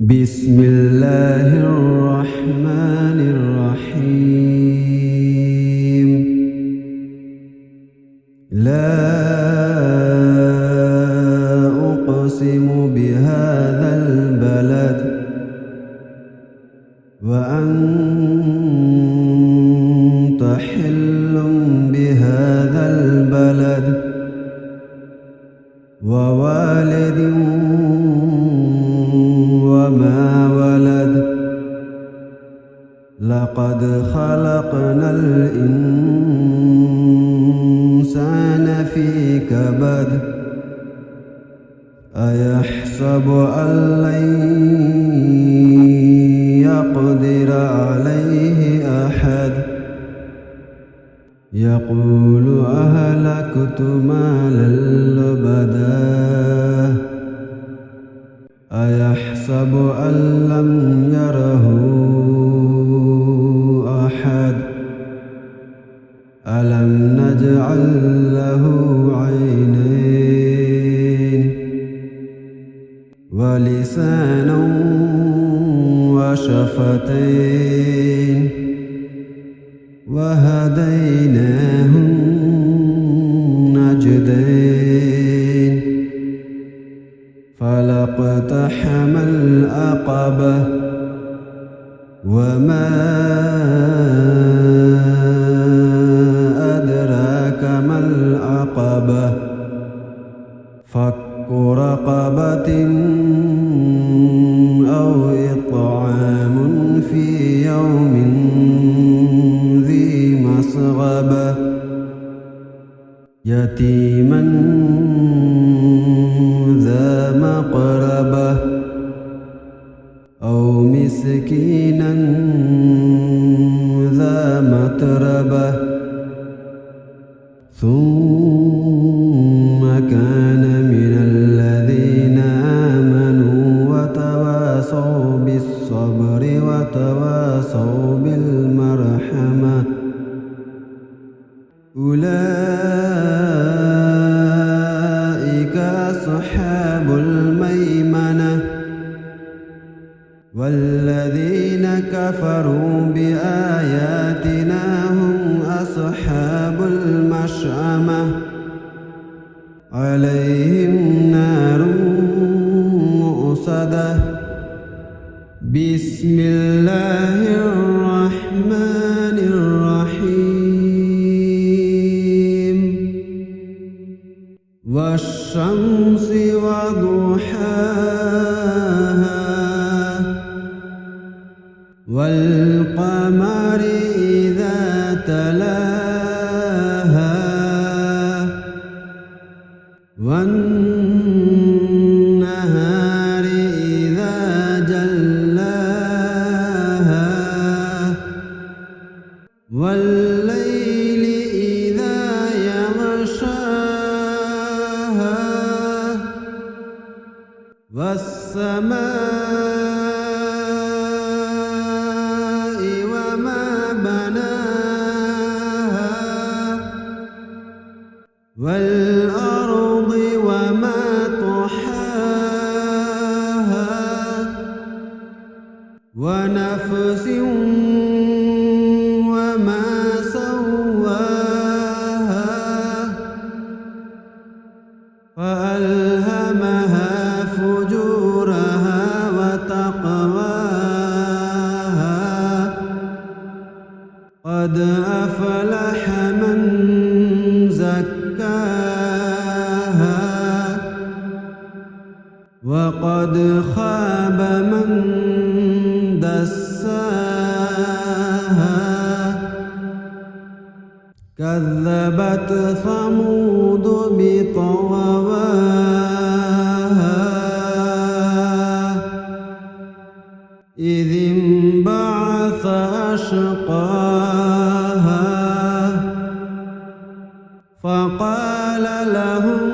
بسم الله الرحمن الرحيم. لا أقسم بهذا البلد وأنت حل بهذا البلد ووالد وما ولد. لقد خلقنا الإنسان في كبد. أيحسب أن لن يقدر عليه أحد. يقول أهلكت مالا لبدا. أيحسب أن لم يره أحد. ألم نجعل له عينين ولسانا وشفتين وهديناه النجدين. فلاقتحم العقبة وما أدراك ما العقبة. فك رقبة أو إطعام في يوم ذي مسغبة. يتيما ذا مقربة أو مسكينا ذا متربة. ثم كان من الذين آمنوا وتواصوا بالصبر وتواصوا بالمرحمة. أولئك أصحاب الميمنة. والذين كفروا بآياتنا هم أصحاب المشأمة. عليهم نار مؤصدة. بسم الله الرحمن الرحيم. والشمس وضحاها والقمر إذا تلاها والنهار إذا جلاها والليل إذا يغشاها والسماء وما بناها والأرض وما طحاها ونفس وما سواها فألهمها فجورها وتقواها. قد أفلح من زكاها وقد خاب من دساها. كذبت ثمود بطغواها إذ انبعث أشقاها. فقال لهم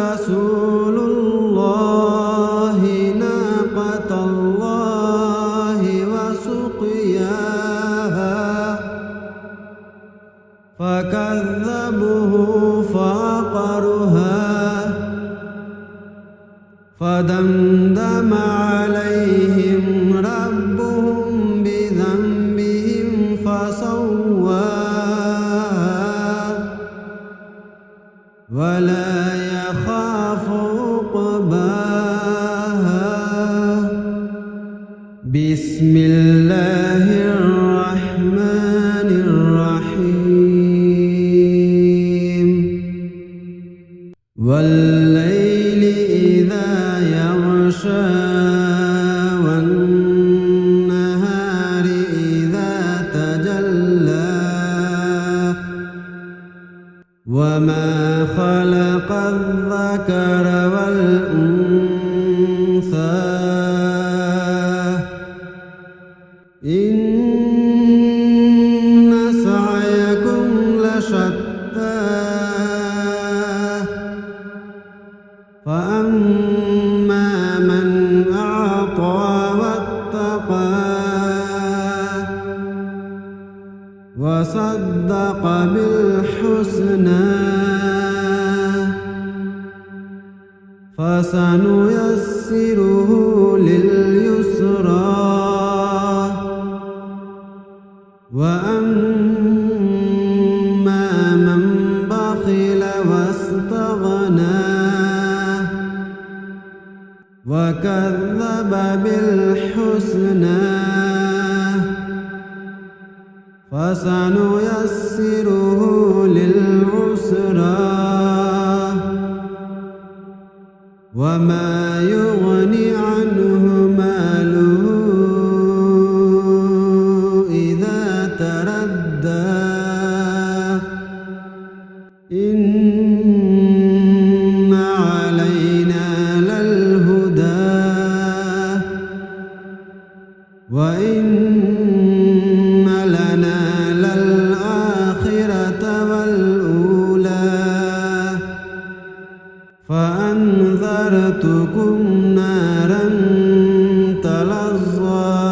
رسول الله ناقة الله وسقياها. فكذبوه فعقروها فدمدم عليهم بسم الله الرحمن الرحيم والليل إذا يغشى والنهار إذا تجلى وما خلق الذكر والأنثى إن سعيكم لشتى فأما من أعطى واتقى وصدق بالحسنى فسنيسره لليسرى وأما من بخل واستغنى وكذب بالحسنى فسنيسره للعسرى وما يغني عنه ماله إذا تردى إن علينا للهدى وإن لنا للآخرة والأولى فأنذرتكم نارا تلظى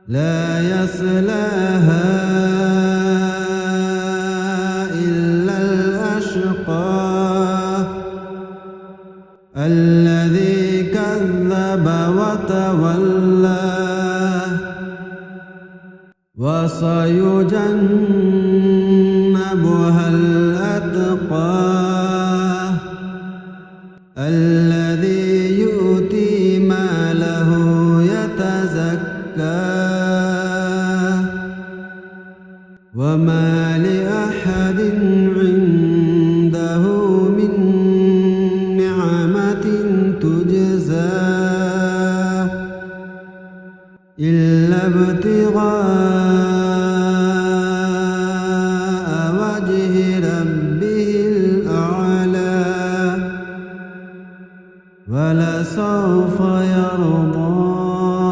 لا يصلاها إلا الأشقى الذي كذب وتولى وسيجنبها الأتقى الذي يؤتي ماله يتزكى وما لأحد عنده من نعمة تجزى إلا ابتغاء وجه ربه الأعلى ولسوف يرضى